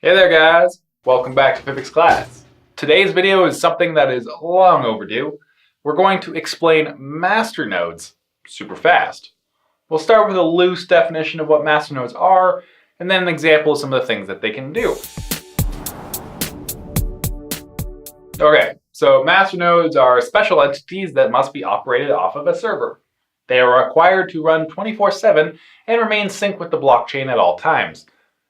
Hey there guys, welcome back to PIVX Class. Today's video is something that is long overdue. We're going to explain masternodes super fast. We'll start with a loose definition of what masternodes are, and then an example of some of the things that they can do. Okay, so masternodes are special entities that must be operated off of a server. They are required to run 24/7 and remain synced with the blockchain at all times.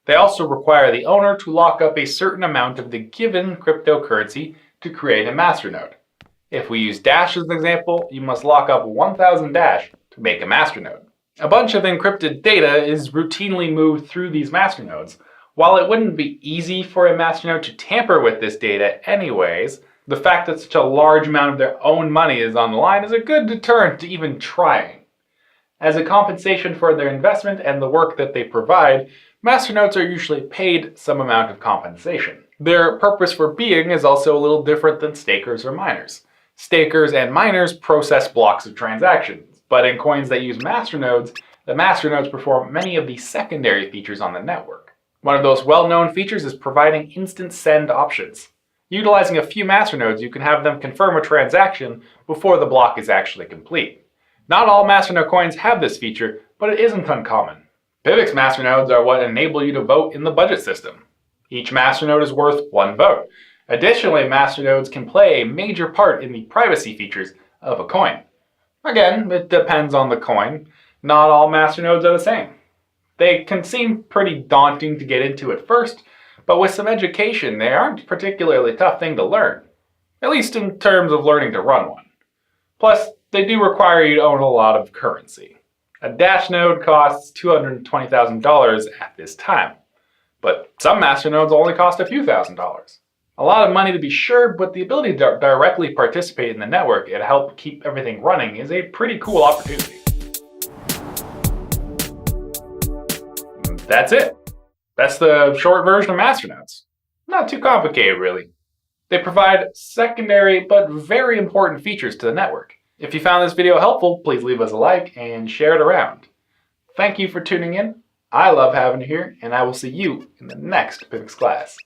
They also require the owner to lock up a certain amount of the given cryptocurrency to create a masternode. If we use Dash as an example, you must lock up 1000 Dash to make a masternode. A bunch of encrypted data is routinely moved through these masternodes. While it wouldn't be easy for a masternode to tamper with this data anyways, the fact that such a large amount of their own money is on the line is a good deterrent to even trying. As a compensation for their investment and the work that they provide, masternodes are usually paid some amount of compensation. Their purpose for being is also a little different than stakers or miners. Stakers and miners process blocks of transactions, but in coins that use masternodes, the masternodes perform many of the secondary features on the network. One of those well-known features is providing instant send options. Utilizing a few masternodes, you can have them confirm a transaction before the block is actually complete. Not all masternode coins have this feature, but it isn't uncommon. PIVX masternodes are what enable you to vote in the budget system. Each masternode is worth one vote. Additionally, masternodes can play a major part in the privacy features of a coin. Again, it depends on the coin. Not all masternodes are the same. They can seem pretty daunting to get into at first, but with some education, they aren't a particularly tough thing to learn, at least in terms of learning to run one. Plus, they do require you to own a lot of currency. A Dash node costs $220,000 at this time, but some masternodes only cost a few $1,000s. A lot of money to be sure, but the ability to directly participate in the network and help keep everything running is a pretty cool opportunity. That's it. That's the short version of masternodes. Not too complicated, really. They provide secondary but very important features to the network. If you found this video helpful, please leave us a like and share it around. Thank you for tuning in. I love having you here, and I will see you in the next PIVX class.